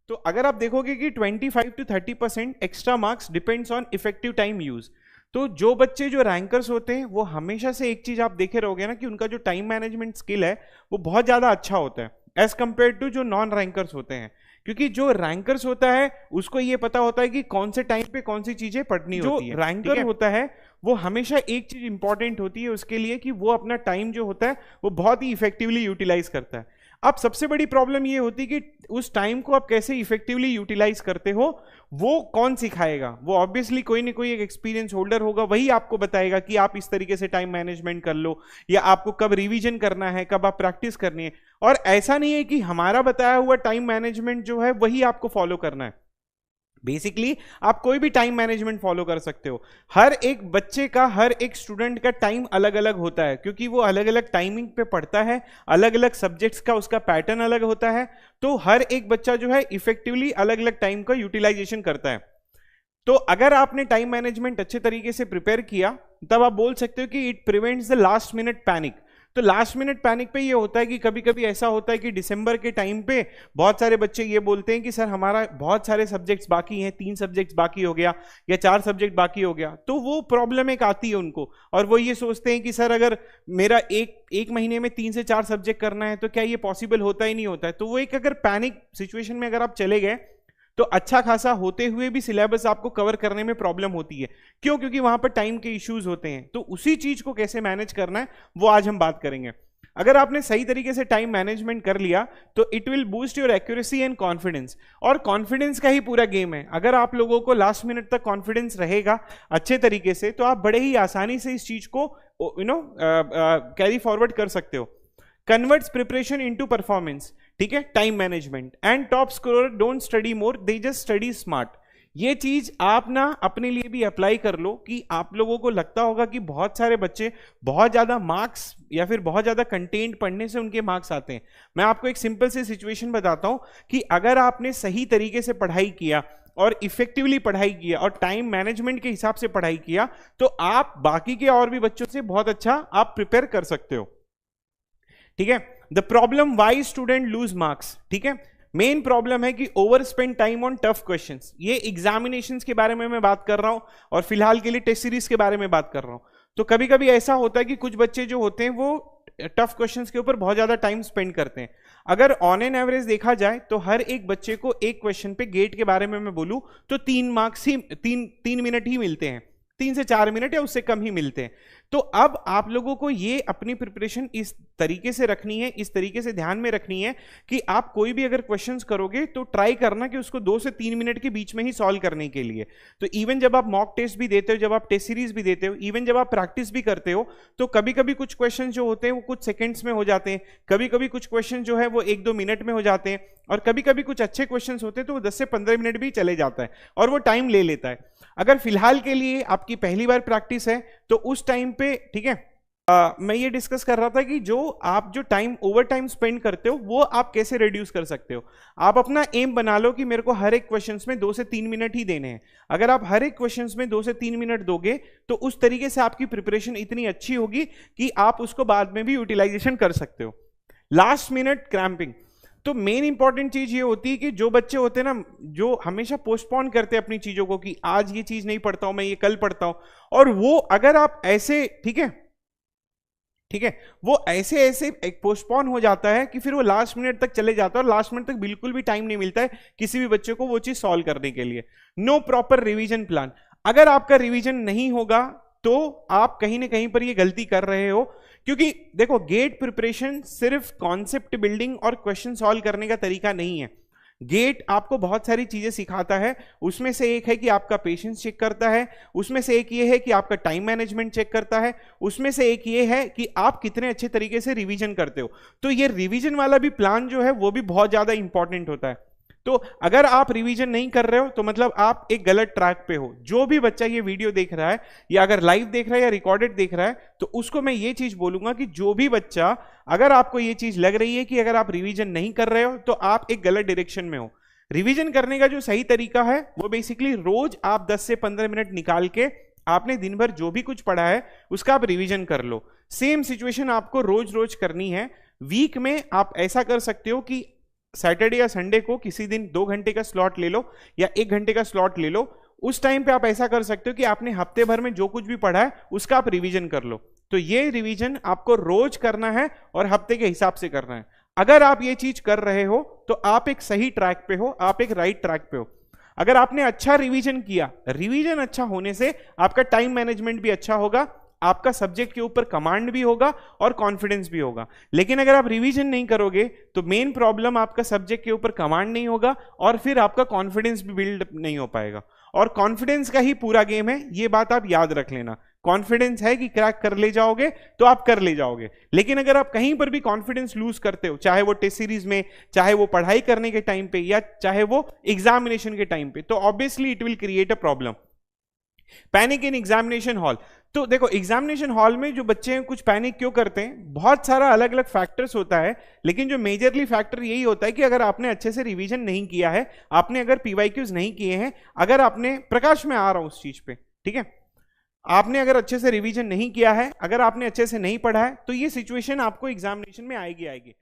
तो अगर आप देखोगे कि 25 to 30% extra marks depends on effective time use. तो जो बच्चे जो रैंकर्स होते हैं वो हमेशा से एक चीज आप देखे रहोगे ना कि उनका जो टाइम मैनेजमेंट स्किल है वो बहुत ज्यादा अच्छा होता है एज कंपेयर टू जो नॉन रैंकर्स होते हैं। क्योंकि जो रैंकर्स होता है उसको ये पता होता है कि कौन से टाइम पे कौन सी चीजें पढ़नी होती है। जो रैंकर होता है वो हमेशा एक चीज इंपॉर्टेंट होती है उसके लिए कि वो अपना टाइम जो होता है वो बहुत ही इफेक्टिवली यूटिलाइज करता है। अब सबसे बड़ी प्रॉब्लम ये होती है कि उस टाइम को आप कैसे इफेक्टिवली यूटिलाइज करते हो वो कौन सिखाएगा। वो ऑब्वियसली कोई ना कोई एक एक्सपीरियंस होल्डर होगा, वही आपको बताएगा कि आप इस तरीके से टाइम मैनेजमेंट कर लो या आपको कब रिवीजन करना है, कब आप प्रैक्टिस करनी है। और ऐसा नहीं है कि हमारा बताया हुआ टाइम मैनेजमेंट जो है वही आपको फॉलो करना है। बेसिकली आप कोई भी टाइम मैनेजमेंट फॉलो कर सकते हो। हर एक बच्चे का, हर एक स्टूडेंट का टाइम अलग अलग होता है क्योंकि वो अलग अलग टाइमिंग पे पढ़ता है, अलग अलग सब्जेक्ट्स का उसका पैटर्न अलग होता है। तो हर एक बच्चा जो है इफेक्टिवली अलग अलग टाइम का यूटिलाइजेशन करता है। तो अगर आपने टाइम मैनेजमेंट अच्छे तरीके से प्रिपेयर किया तब आप बोल सकते हो कि it prevents the last minute panic. तो लास्ट मिनट पैनिक पे ये होता है कि कभी कभी ऐसा होता है कि दिसंबर के टाइम पे बहुत सारे बच्चे ये बोलते हैं कि सर हमारा बहुत सारे सब्जेक्ट्स बाकी हैं, 3 सब्जेक्ट्स बाकी हो गया या 4 सब्जेक्ट बाकी हो गया। तो वो प्रॉब्लम एक आती है उनको और वो ये सोचते हैं कि सर अगर मेरा एक महीने में 3 से 4 सब्जेक्ट करना है तो क्या ये पॉसिबल होता ही नहीं होता है। तो वो एक अगर पैनिक सिचुएशन में अगर आप चले गए तो अच्छा खासा होते हुए भी सिलेबस आपको कवर करने में प्रॉब्लम होती है। क्यों? क्योंकि वहां पर टाइम के इश्यूज होते हैं। तो उसी चीज को कैसे मैनेज करना है वो आज हम बात करेंगे। अगर आपने सही तरीके से टाइम मैनेजमेंट कर लिया तो it will boost your accuracy and confidence. और कॉन्फिडेंस का ही पूरा गेम है। अगर आप लोगों को लास्ट मिनट तक कॉन्फिडेंस रहेगा अच्छे तरीके से तो आप बड़े ही आसानी से इस चीज को कैरी फॉरवर्ड कर सकते हो। कन्वर्ट्स प्रिपरेशन इनटू परफॉर्मेंस, ठीक है, time management. And top scorer don't study more, they just study smart. ये चीज आप ना अपने लिए भी अप्लाई कर लो कि आप लोगों को लगता होगा कि बहुत सारे बच्चे बहुत ज्यादा मार्क्स या फिर बहुत ज्यादा कंटेंट पढ़ने से उनके मार्क्स आते हैं। मैं आपको एक सिंपल सी सिचुएशन बताता हूं कि अगर आपने सही तरीके से पढ़ाई किया और इफेक्टिवली पढ़ाई किया और टाइम मैनेजमेंट के हिसाब से पढ़ाई किया तो आप बाकी के और भी बच्चों से बहुत अच्छा आप प्रिपेयर कर सकते हो, ठीक है। The problem why student lose marks, ठीक है। मेन प्रॉब्लम है कि over spend time on tough questions. ये एग्जामिनेशंस के बारे में मैं बात कर रहा हूं और फिलहाल के लिए टेस्ट सीरीज के बारे में बात कर रहा हूं। तो कभी कभी ऐसा होता है कि कुछ बच्चे जो होते हैं वो टफ क्वेश्चंस के ऊपर बहुत ज्यादा टाइम स्पेंड करते हैं। अगर ऑन एन एवरेज देखा जाए तो हर एक बच्चे को एक क्वेश्चन पे गेट के बारे में मैं बोलूं तो 3 मार्क्स ही 3 मिनट ही मिलते हैं, 3 से 4 मिनट या उससे कम ही मिलते हैं। तो अब आप लोगों को ये अपनी प्रिपरेशन इस तरीके से रखनी है, इस तरीके से ध्यान में रखनी है कि आप कोई भी अगर क्वेश्चंस करोगे तो ट्राई करना कि उसको 2 से 3 मिनट के बीच में ही सॉल्व करने के लिए। तो इवन जब आप मॉक टेस्ट भी देते हो, जब आप टेस्ट सीरीज भी देते हो, इवन जब आप प्रैक्टिस भी करते हो तो कभी कभी कुछ क्वेश्चन जो होते हैं वो कुछ सेकेंड्स में हो जाते हैं, कभी कभी कुछ क्वेश्चन जो है वो 1-2 मिनट में हो जाते हैं और कभी कभी कुछ अच्छे क्वेश्चन होते हैं तो वो 10 से 15 मिनट भी चले जाता है और वो टाइम ले लेता है। अगर फिलहाल के लिए आपकी पहली बार प्रैक्टिस है तो उस टाइम पे, ठीक है, मैं ये डिस्कस कर रहा था कि जो टाइम ओवर टाइम स्पेंड करते हो वो आप कैसे रिड्यूस कर सकते हो। आप अपना एम बना लो कि मेरे को हर एक क्वेश्चंस में 2 से 3 मिनट ही देने हैं। अगर आप हर एक क्वेश्चंस में 2 से 3 मिनट दोगे तो उस तरीके से आपकी प्रिपरेशन इतनी अच्छी होगी कि आप उसको बाद में भी यूटिलाइजेशन कर सकते हो। लास्ट मिनट क्रैम्पिंग, तो मेन इंपॉर्टेंट चीज ये होती है कि जो बच्चे होते हैं ना जो हमेशा पोस्टपोन करते हैं अपनी चीजों को कि आज ये चीज नहीं पढ़ता हूं मैं, ये कल पढ़ता हूं, और वो अगर आप ऐसे, ठीक है, वो ऐसे एक पोस्टपोन हो जाता है कि फिर वो लास्ट मिनट तक चले जाता है और लास्ट मिनट तक बिल्कुल भी टाइम नहीं मिलता है किसी भी बच्चे को वो चीज सॉल्व करने के लिए। नो प्रॉपर रिवीजन प्लान, अगर आपका रिवीजन नहीं होगा तो आप कहीं ना कहीं पर ये गलती कर रहे हो। क्योंकि देखो, गेट प्रिपरेशन सिर्फ कॉन्सेप्ट बिल्डिंग और क्वेश्चन सॉल्व करने का तरीका नहीं है। गेट आपको बहुत सारी चीजें सिखाता है। उसमें से एक है कि आपका पेशेंस चेक करता है, उसमें से एक ये है कि आपका टाइम मैनेजमेंट चेक करता है, उसमें से एक ये है कि आप कितने अच्छे तरीके से रिवीजन करते हो। तो ये रिवीजन वाला भी प्लान जो है वो भी बहुत ज्यादा इंपॉर्टेंट होता है। तो अगर आप रिवीजन नहीं कर रहे हो तो मतलब आप एक गलत ट्रैक पे हो। जो भी बच्चा ये वीडियो देख रहा है या अगर लाइव देख रहा है या रिकॉर्डेड देख रहा है तो उसको मैं ये चीज बोलूंगा कि जो भी बच्चा, अगर आपको ये चीज लग रही है कि अगर आप रिवीजन नहीं कर रहे हो तो आप एक गलत डायरेक्शन में हो। रिवीजन करने का जो सही तरीका है वो बेसिकली रोज आप 10 से 15 मिनट निकाल के आपने दिन भर जो भी कुछ पढ़ा है उसका आप रिवीजन कर लो। सेम सिचुएशन आपको रोज रोज करनी है। वीक में आप ऐसा कर सकते हो कि सैटरडे या संडे को किसी दिन 2 घंटे का स्लॉट ले लो या 1 घंटे का स्लॉट ले लो। उस टाइम पे आप ऐसा कर सकते हो कि आपने हफ्ते भर में जो कुछ भी पढ़ा है उसका आप रिवीजन कर लो। तो ये रिवीजन आपको रोज करना है और हफ्ते के हिसाब से करना है। अगर आप ये चीज कर रहे हो तो आप एक सही ट्रैक पे हो, आप एक राइट ट्रैक पे हो। अगर आपने अच्छा रिवीजन किया, रिवीजन अच्छा होने से आपका टाइम मैनेजमेंट भी अच्छा होगा, आपका सब्जेक्ट के ऊपर कमांड भी होगा और कॉन्फिडेंस भी होगा। लेकिन अगर आप रिवीजन नहीं करोगे तो मेन प्रॉब्लम आपका सब्जेक्ट के ऊपर कमांड नहीं होगा और फिर आपका कॉन्फिडेंस भी बिल्ड नहीं हो पाएगा। और कॉन्फिडेंस का ही पूरा गेम है, ये बात आप याद रख लेना। कॉन्फिडेंस है कि क्रैक कर ले जाओगे तो आप कर ले जाओगे, लेकिन अगर आप कहीं पर भी कॉन्फिडेंस लूज करते हो, चाहे वो टेस्ट सीरीज में, चाहे वो पढ़ाई करने के टाइम पे, या चाहे वो एग्जामिनेशन के टाइम पे, तो obviously it will create a problem. Panic in examination hall. तो देखो एग्जामिनेशन हॉल में जो बच्चे हैं कुछ पैनिक क्यों करते हैं, बहुत सारा अलग अलग फैक्टर्स होता है, लेकिन जो मेजरली फैक्टर यही होता है कि अगर आपने अच्छे से रिवीजन नहीं किया है, आपने अगर पीवाईक्यूज नहीं किए हैं, अगर आपने, प्रकाश में आ रहा हूं उस चीज पे, ठीक है, आपने अगर अच्छे से रिवीजन नहीं किया है, अगर आपने अच्छे से नहीं पढ़ा है, तो ये सिचुएशन आपको एग्जामिनेशन में आएगी।